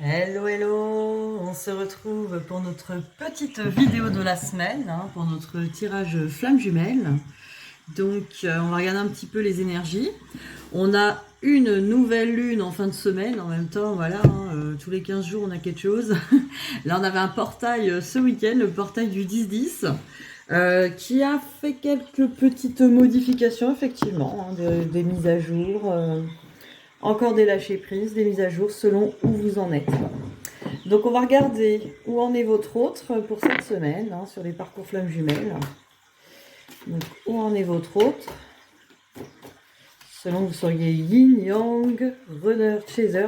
Hello, hello! On se retrouve pour notre petite vidéo de la semaine, pour notre tirage flamme jumelle. Donc, on va regarder un petit peu les énergies. On a une nouvelle lune en fin de semaine, en même temps, voilà, tous les 15 jours on a quelque chose. Là, on avait un portail ce week-end, le portail du 10-10, qui a fait quelques petites modifications, effectivement, des mises à jour, encore des lâchers prises, des mises à jour selon où vous en êtes. Donc on va regarder où en est votre autre pour cette semaine, sur les parcours flammes jumelles. Donc où en est votre autre, selon que vous soyez yin, yang, runner, chaser.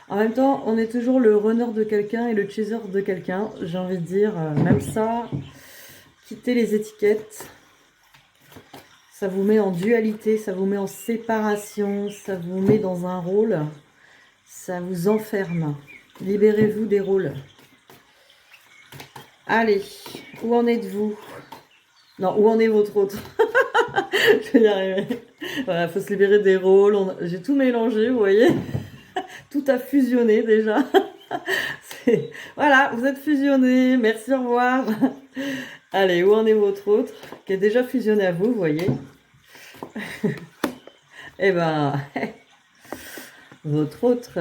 En même temps, on est toujours le runner de quelqu'un et le chaser de quelqu'un. J'ai envie de dire, même ça, quittez les étiquettes. Ça vous met en dualité, ça vous met en séparation, ça vous met dans un rôle, ça vous enferme. Libérez-vous des rôles. Allez, où en êtes-vous? Non, où en est votre autre? Je vais y arriver. Voilà, faut se libérer des rôles. J'ai tout mélangé, vous voyez. Tout a fusionné déjà. Voilà, vous êtes fusionnés. Merci, au revoir. Allez, où en est votre autre? Qui est déjà fusionné à vous, vous voyez. Eh ben, votre autre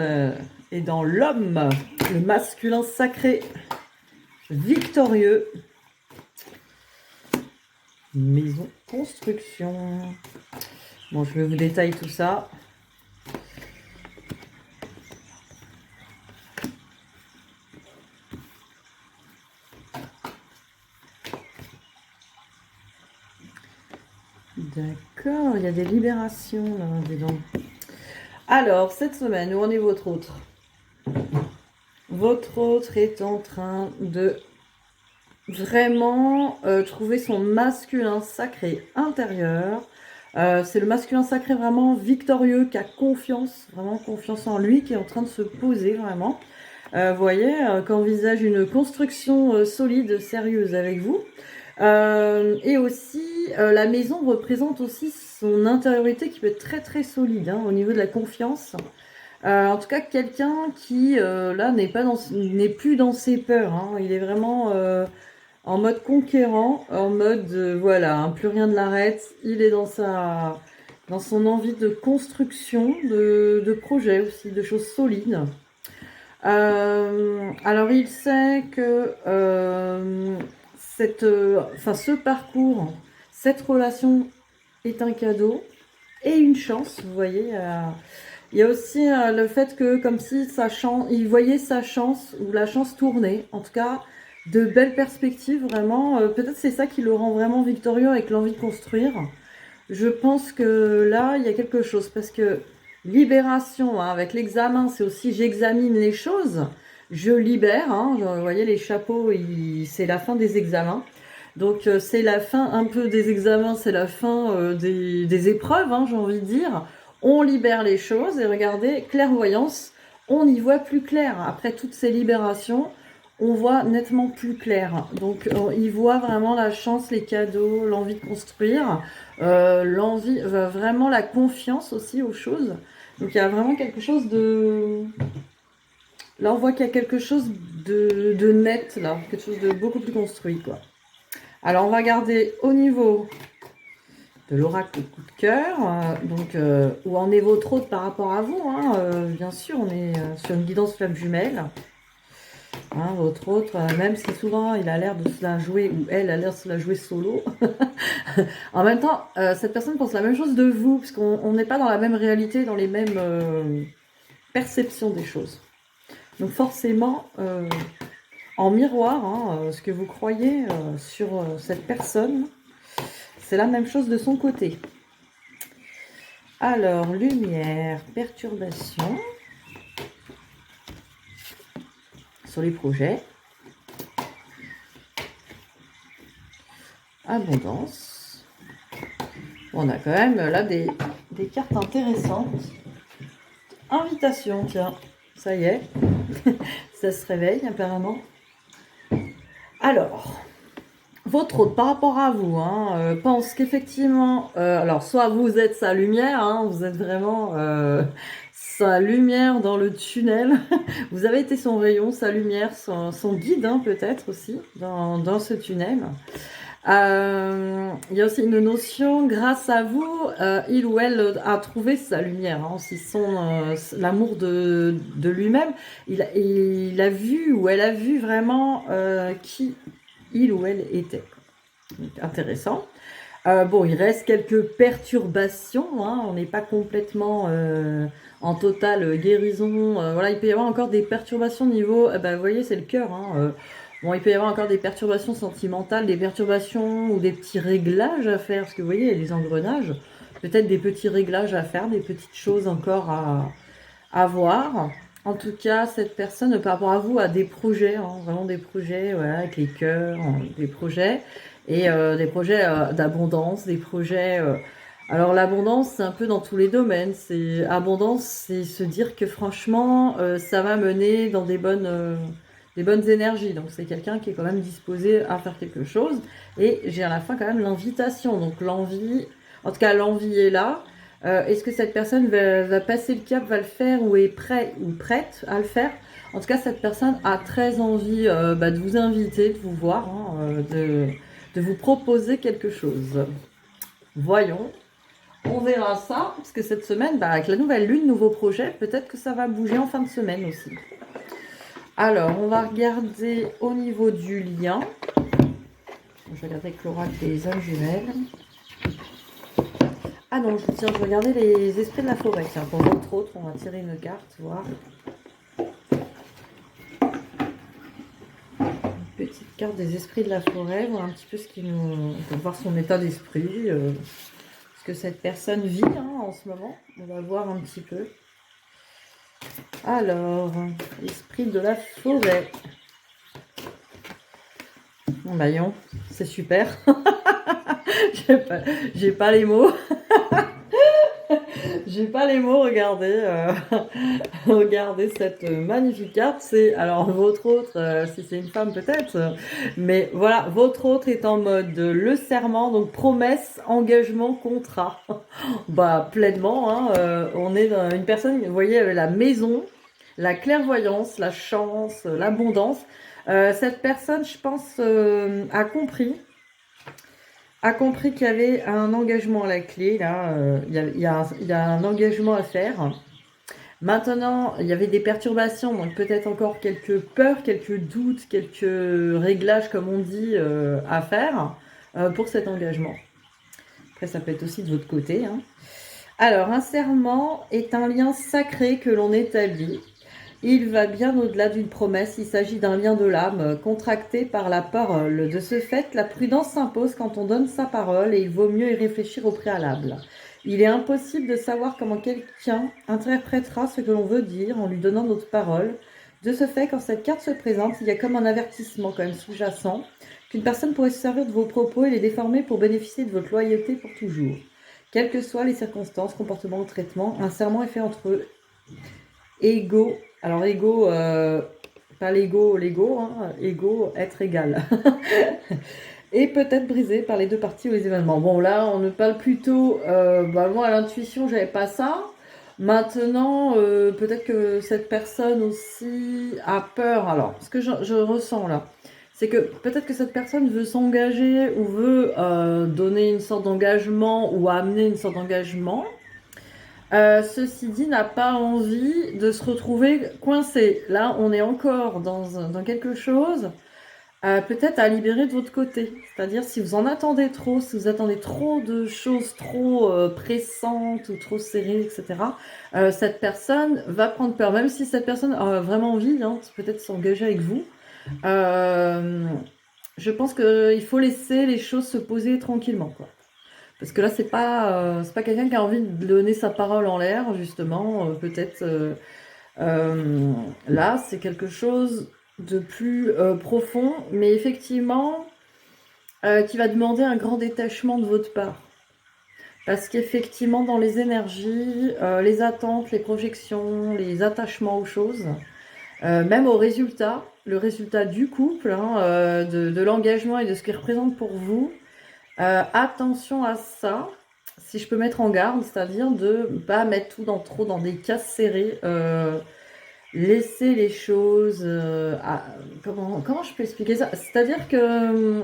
est dans l'homme, le masculin sacré, victorieux. Maison construction. Bon, je vous détaille tout ça. D'accord, il y a des libérations là, dis donc. Alors, cette semaine, où en est votre autre? Votre autre est en train de vraiment trouver son masculin sacré intérieur. C'est le masculin sacré vraiment victorieux, qui a confiance, vraiment confiance en lui, qui est en train de se poser vraiment. Vous voyez, qui envisage une construction solide, sérieuse avec vous. Et aussi, la maison représente aussi son intériorité qui peut être très très solide au niveau de la confiance. En tout cas, quelqu'un qui là n'est plus dans ses peurs. Il est vraiment en mode conquérant, en mode voilà, plus rien ne l'arrête. Il est dans son envie de construction, de projet aussi, de choses solides. Alors il sait que ce parcours, cette relation est un cadeau et une chance, vous voyez. Il y a aussi le fait que comme si il voyait sa chance ou la chance tourner, en tout cas de belles perspectives vraiment. Peut-être c'est ça qui le rend vraiment victorieux avec l'envie de construire. Je pense que là il y a quelque chose parce que libération avec l'examen, c'est aussi j'examine les choses, je libère. Vous voyez les chapeaux, c'est la fin des examens. Donc c'est la fin un peu des examens, c'est la fin des épreuves, j'ai envie de dire. On libère les choses et regardez, clairvoyance, on y voit plus clair. Après toutes ces libérations, on voit nettement plus clair. Donc on y voit vraiment la chance, les cadeaux, l'envie de construire, l'envie, vraiment la confiance aussi aux choses. Donc il y a vraiment quelque chose de... Là on voit qu'il y a quelque chose de net, là, quelque chose de beaucoup plus construit, quoi. Alors on va garder au niveau de l'oracle coup de cœur, où en est votre autre par rapport à vous, bien sûr, on est sur une guidance flamme jumelle. Votre autre, même si souvent il a l'air de se la jouer, ou elle a l'air de se la jouer solo, en même temps, cette personne pense la même chose de vous, parce qu'on n'est pas dans la même réalité, dans les mêmes perceptions des choses. Donc forcément, en miroir, ce que vous croyez sur cette personne, c'est la même chose de son côté. Alors, lumière, perturbation sur les projets. Abondance. On a quand même là des cartes intéressantes. Invitation, tiens, ça y est. Ça se réveille apparemment. Alors, votre autre par rapport à vous pense qu'effectivement, alors soit vous êtes sa lumière, vous êtes vraiment sa lumière dans le tunnel. Vous avez été son rayon, sa lumière, son guide hein, peut-être aussi dans ce tunnel. Il y a aussi une notion, grâce à vous, il ou elle a trouvé sa lumière, hein, aussi l'amour de lui-même. Il a vu ou elle a vu vraiment qui il ou elle était. Donc, intéressant. Bon, il reste quelques perturbations, hein, on n'est pas complètement en totale guérison. Voilà, il peut y avoir encore des perturbations au niveau, vous voyez, c'est le cœur. Hein, bon, il peut y avoir encore des perturbations sentimentales, des perturbations ou des petits réglages à faire, parce que vous voyez, il y a des engrenages, peut-être des petits réglages à faire, des petites choses encore à voir. En tout cas, cette personne, par rapport à vous, a des projets, hein, vraiment des projets, voilà, avec les cœurs, des projets. Et des projets d'abondance, des projets... Alors l'abondance, c'est un peu dans tous les domaines. Abondance, c'est se dire que franchement, ça va mener dans des bonnes énergies. Donc c'est quelqu'un qui est quand même disposé à faire quelque chose. Et j'ai à la fin quand même l'invitation. Donc l'envie, en tout cas l'envie est là. Est-ce que cette personne va passer le cap, va le faire ou est prêt ou prête à le faire? En tout cas, cette personne a très envie de vous inviter, de vous voir, hein, de vous proposer quelque chose. Voyons, on verra ça, parce que cette semaine, avec la nouvelle lune, nouveau projet, peut-être que ça va bouger en fin de semaine aussi. Alors, on va regarder au niveau du lien. Je vais regarder avec l'oracle des âmes jumelles. Ah non, je vais regarder les esprits de la forêt. Tiens, pour votre autre, on va tirer une carte, voir. Petite carte des esprits de la forêt, voir un petit peu ce qui nous... On peut voir son état d'esprit, ce que cette personne vit hein, en ce moment. On va voir un petit peu. Alors, esprit de la forêt. Voyons, c'est super. J'ai pas les mots. J'ai pas les mots, regardez, regardez cette magnifique carte. C'est alors votre autre, si c'est une femme peut-être, mais voilà, votre autre est en mode le serment, donc promesse, engagement, contrat. Pleinement, hein, on est dans une personne, vous voyez, avec la maison, la clairvoyance, la chance, l'abondance. Cette personne, je pense, a compris qu'il y avait un engagement à la clé, là, il y a un engagement à faire. Maintenant, il y avait des perturbations, donc peut-être encore quelques peurs, quelques doutes, quelques réglages, comme on dit, à faire pour cet engagement. Après, ça peut être aussi de votre côté. Hein. Alors, un serment est un lien sacré que l'on établit. Il va bien au-delà d'une promesse, il s'agit d'un lien de l'âme contracté par la parole. De ce fait, la prudence s'impose quand on donne sa parole et il vaut mieux y réfléchir au préalable. Il est impossible de savoir comment quelqu'un interprétera ce que l'on veut dire en lui donnant notre parole. De ce fait, quand cette carte se présente, il y a comme un avertissement quand même sous-jacent qu'une personne pourrait se servir de vos propos et les déformer pour bénéficier de votre loyauté pour toujours. Quelles que soient les circonstances, comportements ou traitements, un serment est fait entre égaux. Alors, égaux, pas l'ego, hein, égaux, être égal. Et peut-être brisé par les deux parties ou les événements. Bon, là, on ne parle plutôt... moi, à l'intuition, j'avais pas ça. Maintenant, peut-être que cette personne aussi a peur. Alors, ce que je ressens là, c'est que peut-être que cette personne veut s'engager ou veut donner une sorte d'engagement ou amener une sorte d'engagement. Ceci dit, n'a pas envie de se retrouver coincé. Là, on est encore dans quelque chose, peut-être à libérer de votre côté. C'est-à-dire, si vous en attendez trop, si vous attendez trop de choses trop pressantes ou trop serrées, etc., cette personne va prendre peur. Même si cette personne a vraiment envie, hein, peut-être s'engager avec vous. Je pense qu'il faut laisser les choses se poser tranquillement, quoi. Parce que là, c'est pas quelqu'un qui a envie de donner sa parole en l'air, justement. Peut-être là, c'est quelque chose de plus profond, mais effectivement, qui va demander un grand détachement de votre part. Parce qu'effectivement, dans les énergies, les attentes, les projections, les attachements aux choses, même au résultat, le résultat du couple, hein, de l'engagement et de ce qu'il représente pour vous, attention à ça. si je peux mettre en garde, c'est-à-dire de ne pas mettre tout trop dans des cases serrées. Laisser les choses... comment je peux expliquer ça? C'est-à-dire que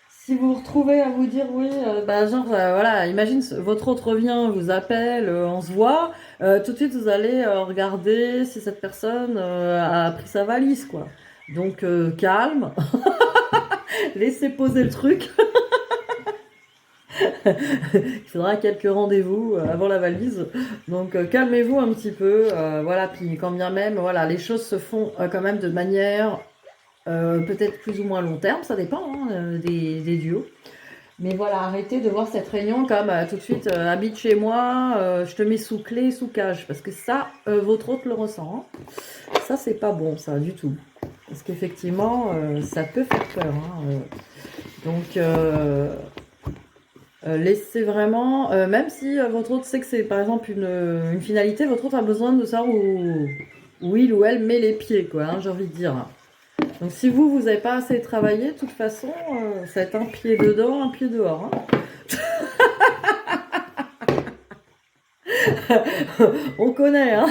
si vous vous retrouvez à vous dire oui, bah genre voilà, imagine votre autre revient, vous appelle, on se voit, tout de suite vous allez regarder si cette personne a pris sa valise quoi. Donc calme, laissez poser le truc. Il faudra quelques rendez-vous avant la valise. Donc calmez-vous un petit peu. Voilà, puis quand bien même, voilà, les choses se font quand même de manière peut-être plus ou moins long terme, ça dépend hein, des duos. Mais voilà, arrêtez de voir cette réunion comme tout de suite habite chez moi, je te mets sous clé, sous cage, parce que ça, votre hôte le ressent. Hein. Ça, c'est pas bon, ça, du tout. Parce qu'effectivement, ça peut faire peur. Hein. Donc, laissez vraiment, même si votre hôte sait que c'est par exemple une finalité, votre hôte a besoin de savoir où il ou elle met les pieds, quoi, hein, j'ai envie de dire. Donc si vous n'avez pas assez travaillé, de toute façon, ça va être un pied dedans, un pied dehors. Hein. On connaît, hein.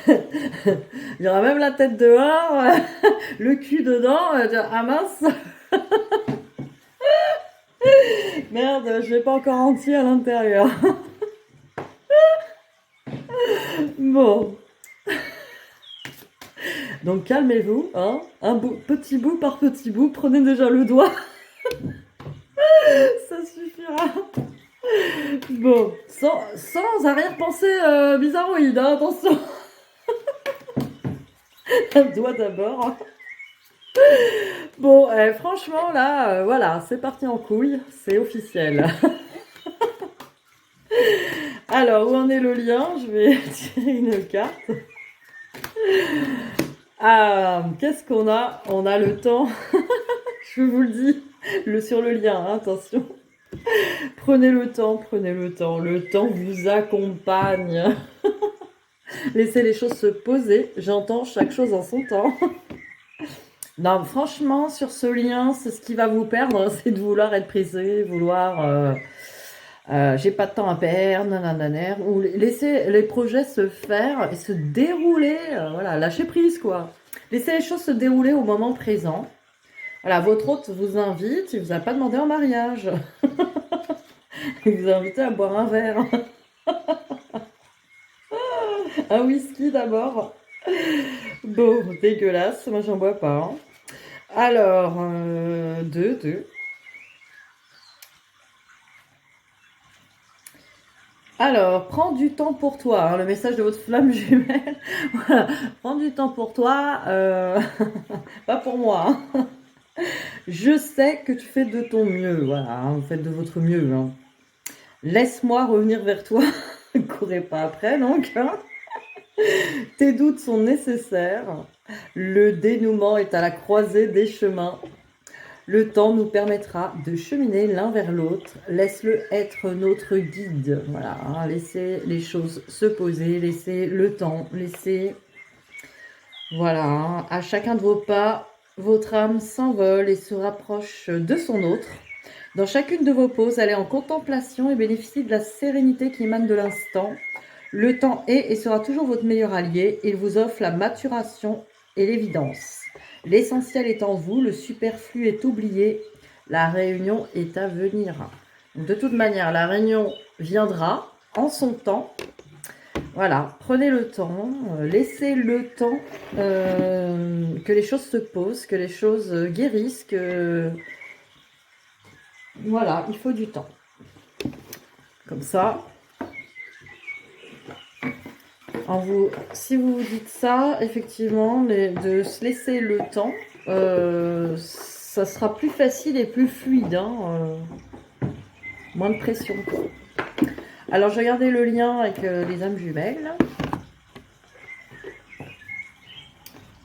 Il y aura même la tête dehors, le cul dedans, ah mince. Merde, je vais pas encore entier à l'intérieur. Bon. Donc calmez-vous, hein. Petit bout par petit bout, prenez déjà le doigt. Ça suffira. Bon, sans arrière-pensée bizarroïde, hein, attention. Un doigt d'abord. Bon, franchement, là, voilà, c'est parti en couille, c'est officiel. Alors, où en est le lien? Je vais tirer une carte. Ah, qu'est-ce qu'on a? On a le temps. Je vous le dis, sur le lien, hein, attention. Prenez le temps, prenez le temps. Le temps vous accompagne. Laissez les choses se poser. J'entends chaque chose en son temps. Non, franchement, sur ce lien, c'est ce qui va vous perdre, c'est de vouloir être pressé, vouloir... j'ai pas de temps à perdre, nanananer, ou laisser les projets se faire et se dérouler, voilà, lâcher prise, quoi. Laissez les choses se dérouler au moment présent. Voilà, votre hôte vous invite, il vous a pas demandé en mariage. Il vous a invité à boire un verre. Un whisky d'abord. Bon, dégueulasse, moi j'en bois pas. Hein. Alors, deux. Alors, prends du temps pour toi, hein, le message de votre flamme jumelle. Voilà, prends du temps pour toi, pas pour moi. Hein. Je sais que tu fais de ton mieux, voilà, hein, vous faites de votre mieux. Hein. Laisse-moi revenir vers toi, ne courez pas après donc. Hein. Tes doutes sont nécessaires, le dénouement est à la croisée des chemins. Le temps nous permettra de cheminer l'un vers l'autre. Laisse-le être notre guide. Voilà, hein, laissez les choses se poser, laissez le temps, laissez... Voilà, hein, à chacun de vos pas, votre âme s'envole et se rapproche de son autre. Dans chacune de vos pauses, elle est en contemplation et bénéficie de la sérénité qui émane de l'instant. Le temps est et sera toujours votre meilleur allié. Il vous offre la maturation et l'évidence. L'essentiel est en vous, le superflu est oublié, la réunion est à venir. De toute manière, la réunion viendra en son temps. Voilà, prenez le temps, laissez le temps que les choses se posent, que les choses guérissent, que... Voilà, il faut du temps. Comme ça, si vous vous dites ça, effectivement, de se laisser le temps, ça sera plus facile et plus fluide. Hein, moins de pression. Quoi. Alors, j'ai regardé le lien avec les âmes jumelles.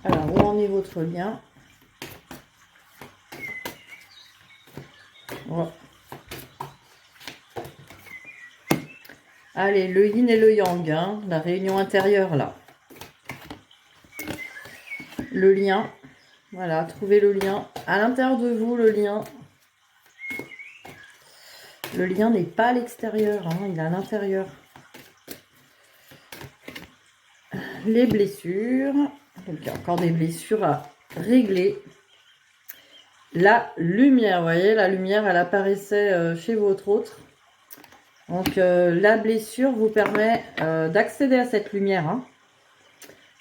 Alors, où en est votre lien? Voilà. Allez, le yin et le yang, hein, la réunion intérieure, là. Le lien. Voilà, trouvez le lien. À l'intérieur de vous, le lien. Le lien n'est pas à l'extérieur, hein, il est à l'intérieur. Les blessures. Donc, il y a encore des blessures à régler. La lumière, vous voyez, la lumière, elle apparaissait chez votre autre. Donc, la blessure vous permet d'accéder à cette lumière. Hein,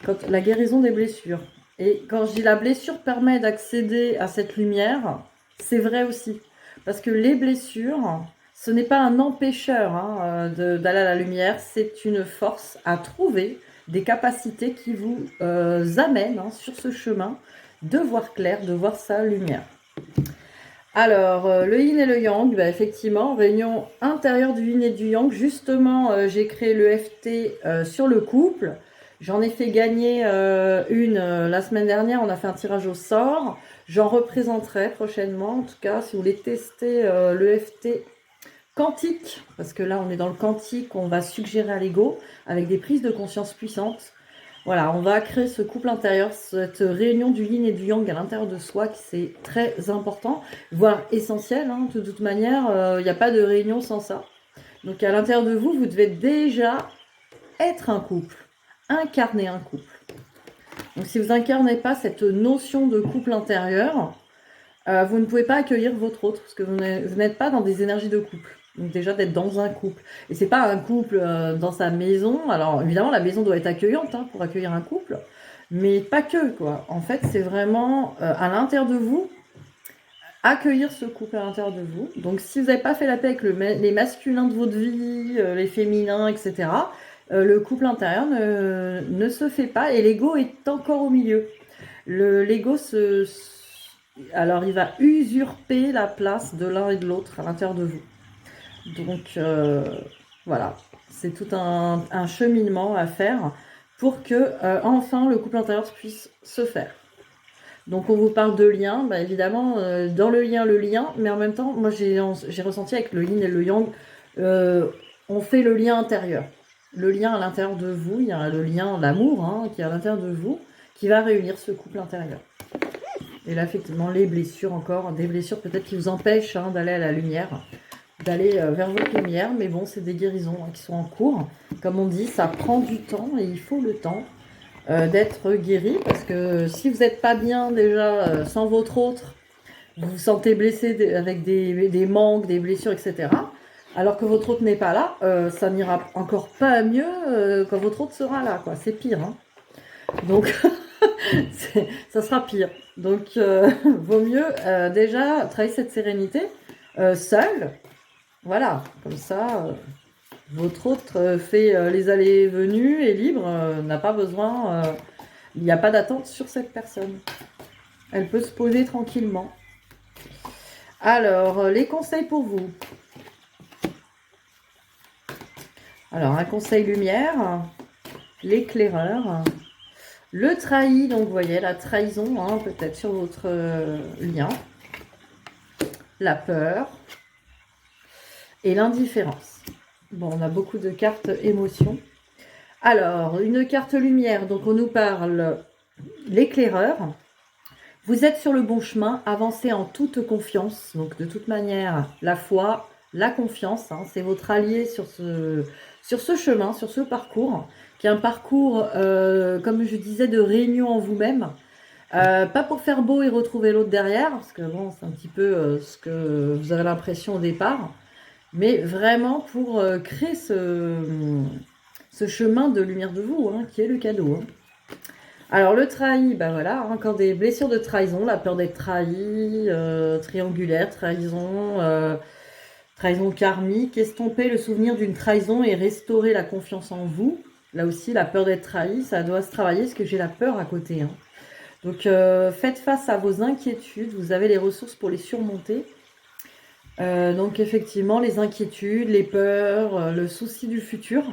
quand, la guérison des blessures. Et quand je dis la blessure permet d'accéder à cette lumière, c'est vrai aussi. Parce que les blessures, ce n'est pas un empêcheur hein, d'aller à la lumière, c'est une force à trouver, des capacités qui vous amènent hein, sur ce chemin de voir clair, de voir sa lumière. Alors, le yin et le yang, bah, effectivement, réunion intérieure du yin et du yang. Justement, j'ai créé le FT sur le couple. J'en ai fait gagner une la semaine dernière. On a fait un tirage au sort. J'en représenterai prochainement. En tout cas, si vous voulez tester le FT quantique, parce que là, on est dans le quantique, on va suggérer à l'ego avec des prises de conscience puissantes. Voilà, on va créer ce couple intérieur, cette réunion du yin et du yang à l'intérieur de soi, qui c'est très important, voire essentiel. Hein, de toute manière, il n'y a pas de réunion sans ça. Donc à l'intérieur de vous, vous devez déjà être un couple, incarner un couple. Donc si vous incarnez pas cette notion de couple intérieur, vous ne pouvez pas accueillir votre autre, parce que vous n'êtes pas dans des énergies de couple. Donc déjà d'être dans un couple. Et c'est pas un couple dans sa maison. Alors évidemment la maison doit être accueillante hein, pour accueillir un couple. Mais pas que quoi. En fait c'est vraiment à l'intérieur de vous, accueillir ce couple à l'intérieur de vous. Donc si vous n'avez pas fait la paix avec les masculins de votre vie, les féminins, etc. Le couple intérieur ne se fait pas et l'ego est encore au milieu. L'ego alors il va usurper la place de l'un et de l'autre à l'intérieur de vous. Donc voilà, c'est tout un cheminement à faire pour que enfin le couple intérieur puisse se faire. Donc on vous parle de lien, bah, évidemment dans le lien, mais en même temps, moi j'ai ressenti avec le yin et le yang, on fait le lien intérieur. Le lien à l'intérieur de vous, il y a le lien, l'amour hein, qui est à l'intérieur de vous, qui va réunir ce couple intérieur. Et là, effectivement, les blessures encore, des blessures peut-être qui vous empêchent hein, d'aller à la lumière, d'aller vers votre lumière, mais bon, c'est des guérisons hein, qui sont en cours. Comme on dit, ça prend du temps et il faut le temps d'être guéri, parce que si vous n'êtes pas bien déjà sans votre autre, vous vous sentez blessé avec des manques, des blessures, etc., alors que votre autre n'est pas là, ça n'ira encore pas mieux quand votre autre sera là, quoi. C'est pire. Hein. Donc, ça sera pire. Donc, vaut mieux déjà travailler cette sérénité seul. Voilà, comme ça, votre autre fait les allées et venues, est libre, n'a pas besoin, il n'y a pas d'attente sur cette personne. Elle peut se poser tranquillement. Alors, les conseils pour vous. Alors, un conseil lumière, l'éclaireur, le trahi, donc vous voyez la trahison, hein, peut-être sur votre lien, la peur et l'indifférence. Bon, on a beaucoup de cartes émotions. Alors, une carte lumière, donc on nous parle l'éclaireur. Vous êtes sur le bon chemin, avancez en toute confiance. Donc, de toute manière, la foi, la confiance, hein, c'est votre allié sur ce chemin, sur ce parcours, qui est un parcours, comme je disais, de réunion en vous-même. Pas pour faire beau et retrouver l'autre derrière, parce que bon, c'est un petit peu ce que vous avez l'impression au départ, mais vraiment pour créer ce chemin de lumière de vous, hein, qui est le cadeau. Hein. Alors le trahi, ben voilà, encore des blessures de trahison, la peur d'être trahi, triangulaire, trahison karmique, estomper le souvenir d'une trahison et restaurer la confiance en vous. Là aussi, la peur d'être trahi, ça doit se travailler parce que j'ai la peur à côté. Hein. Donc faites face à vos inquiétudes, vous avez les ressources pour les surmonter. Donc effectivement, les inquiétudes, les peurs, le souci du futur,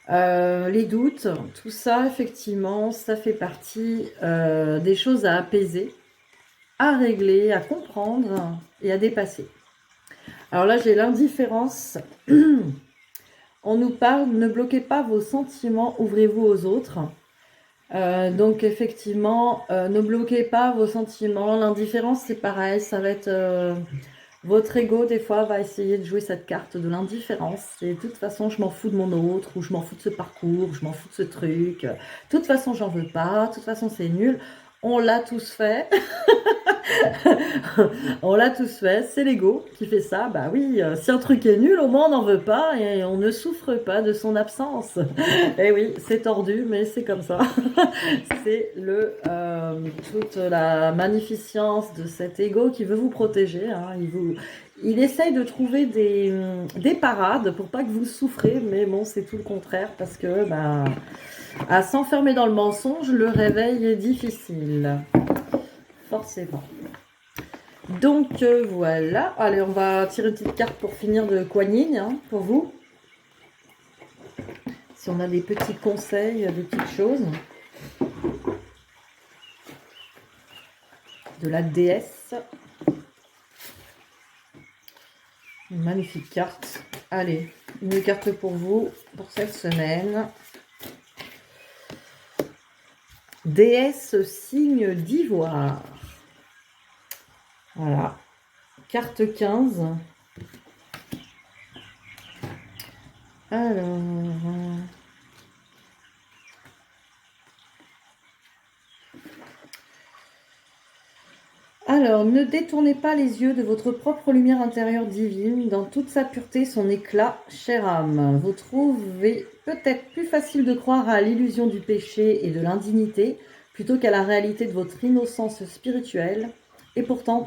les doutes, tout ça, effectivement, ça fait partie des choses à apaiser, à régler, à comprendre et à dépasser. Alors là, j'ai l'indifférence. On nous parle, ne bloquez pas vos sentiments, ouvrez-vous aux autres. Donc effectivement, ne bloquez pas vos sentiments. L'indifférence, c'est pareil, ça va être... Votre ego, des fois, va essayer de jouer cette carte de l'indifférence. Et de toute façon, je m'en fous de mon autre, ou je m'en fous de ce parcours, je m'en fous de ce truc. De toute façon, j'en veux pas. De toute façon, c'est nul. On l'a tous fait. On l'a tous fait. C'est l'ego qui fait ça. Bah oui, si un truc est nul, au moins on n'en veut pas et on ne souffre pas de son absence. Et oui, c'est tordu, mais c'est comme ça. C'est toute la magnificence de cet ego qui veut vous protéger. Hein. Il essaye de trouver des parades pour pas que vous souffrez, mais bon, c'est tout le contraire parce que à s'enfermer dans le mensonge, le réveil est difficile. Forcément. Donc voilà. Allez, on va tirer une petite carte pour finir de Kuan Yin, hein, pour vous. Si on a des petits conseils, des petites choses. De la déesse. Une magnifique carte. Allez, une carte pour vous, pour cette semaine. Déesse signe d'ivoire. Voilà. Carte 15. Alors, ne détournez pas les yeux de votre propre lumière intérieure divine, dans toute sa pureté, son éclat, chère âme. Vous trouvez peut-être plus facile de croire à l'illusion du péché et de l'indignité, plutôt qu'à la réalité de votre innocence spirituelle. Et pourtant,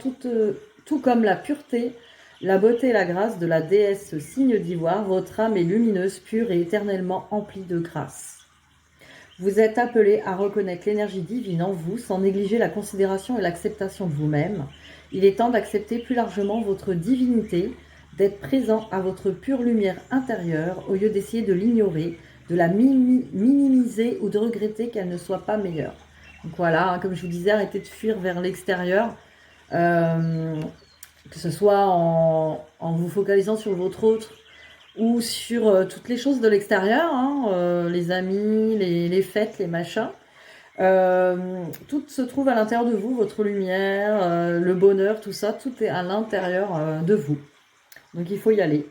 tout comme la pureté, la beauté et la grâce de la déesse signe d'ivoire, votre âme est lumineuse, pure et éternellement emplie de grâce. Vous êtes appelé à reconnaître l'énergie divine en vous sans négliger la considération et l'acceptation de vous-même. Il est temps d'accepter plus largement votre divinité, d'être présent à votre pure lumière intérieure au lieu d'essayer de l'ignorer, de la minimiser ou de regretter qu'elle ne soit pas meilleure. Donc voilà, hein, comme je vous disais, arrêtez de fuir vers l'extérieur, que ce soit en vous focalisant sur votre autre, ou sur toutes les choses de l'extérieur, hein, les amis, les fêtes, les machins. Tout se trouve à l'intérieur de vous, votre lumière, le bonheur, tout ça, tout est à l'intérieur de vous. Donc il faut y aller.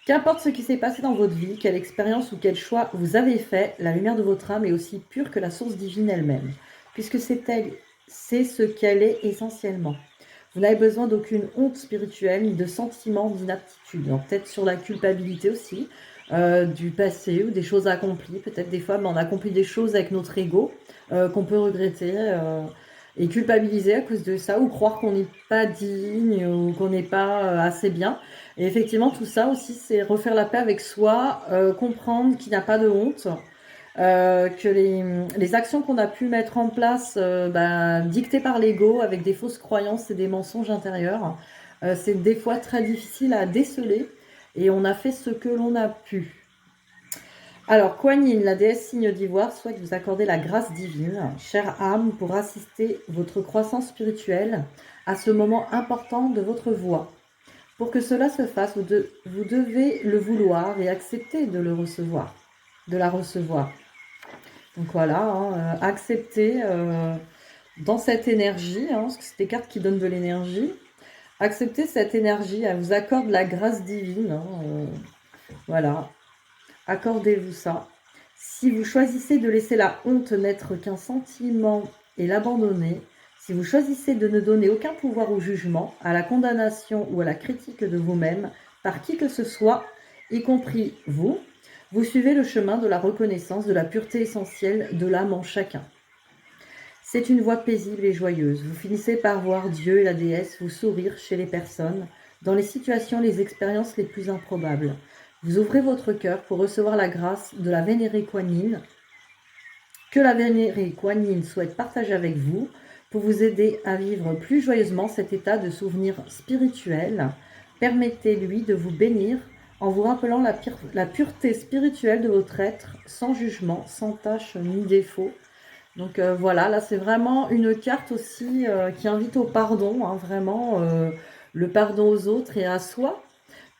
Qu'importe ce qui s'est passé dans votre vie, quelle expérience ou quel choix vous avez fait, la lumière de votre âme est aussi pure que la source divine elle-même, puisque c'est ce qu'elle est essentiellement. Vous n'avez besoin d'aucune honte spirituelle ni de sentiment d'inaptitude. Peut-être sur la culpabilité aussi, du passé ou des choses accomplies. Peut-être des fois, on accomplit des choses avec notre ego qu'on peut regretter et culpabiliser à cause de ça, ou croire qu'on n'est pas digne ou qu'on n'est pas assez bien. Et effectivement, tout ça aussi, c'est refaire la paix avec soi, comprendre qu'il n'y a pas de honte. Que les actions qu'on a pu mettre en place, dictées par l'ego, avec des fausses croyances et des mensonges intérieurs, c'est des fois très difficile à déceler, et on a fait ce que l'on a pu. Alors, Kuan Yin, la déesse signe d'ivoire, souhaite vous accorder la grâce divine, chère âme, pour assister votre croissance spirituelle à ce moment important de votre voie. Pour que cela se fasse, vous devez le vouloir et accepter de la recevoir. Donc voilà, hein, accepter dans cette énergie, hein, parce que c'est des cartes qui donnent de l'énergie, accepter cette énergie, elle vous accorde la grâce divine, hein, voilà, accordez-vous ça. Si vous choisissez de laisser la honte n'être qu'un sentiment et l'abandonner, si vous choisissez de ne donner aucun pouvoir au jugement, à la condamnation ou à la critique de vous-même, par qui que ce soit, y compris vous suivez le chemin de la reconnaissance de la pureté essentielle de l'âme en chacun. C'est une voie paisible et joyeuse. Vous finissez par voir Dieu et la déesse vous sourire chez les personnes, dans les situations, les expériences les plus improbables. Vous ouvrez votre cœur pour recevoir la grâce de la vénérée Kuan Yin, que la vénérée Kuan Yin souhaite partager avec vous, pour vous aider à vivre plus joyeusement cet état de souvenir spirituel. Permettez-lui de vous bénir en vous rappelant la pureté spirituelle de votre être, sans jugement, sans tâche ni défaut. Donc voilà, là c'est vraiment une carte aussi qui invite au pardon, hein, vraiment le pardon aux autres et à soi,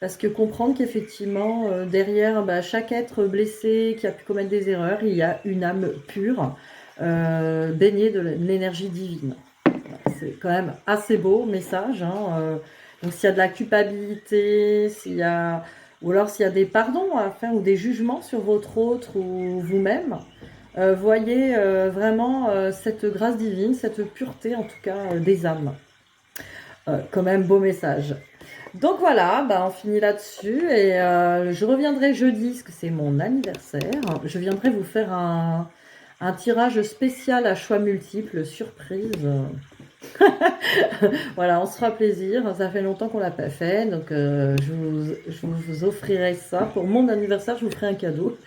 parce que comprendre qu'effectivement derrière chaque être blessé qui a pu commettre des erreurs, il y a une âme pure, baignée de l'énergie divine. C'est quand même assez beau message, hein, Donc s'il y a de la culpabilité, ou alors s'il y a des pardons à faire ou des jugements sur votre autre ou vous-même, voyez vraiment cette grâce divine, cette pureté en tout cas des âmes. Quand même beau message. Donc voilà, bah on finit là-dessus et je reviendrai jeudi, parce que c'est mon anniversaire. Je viendrai vous faire un tirage spécial à choix multiples, surprise. Voilà, on se fera plaisir. Ça fait longtemps qu'on l'a pas fait, donc je vous offrirai ça. Pour mon anniversaire, je vous ferai un cadeau.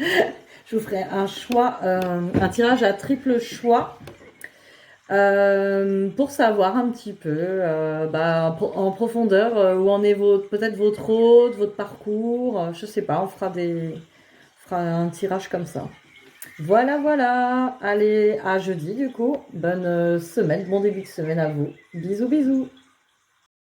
Je vous ferai un choix, un tirage à triple choix. Pour savoir un petit peu en profondeur où en est peut-être votre hôte, votre parcours, je sais pas, on fera un tirage comme ça. Voilà, voilà. Allez, à jeudi du coup. Bonne semaine, bon début de semaine à vous. Bisous, bisous.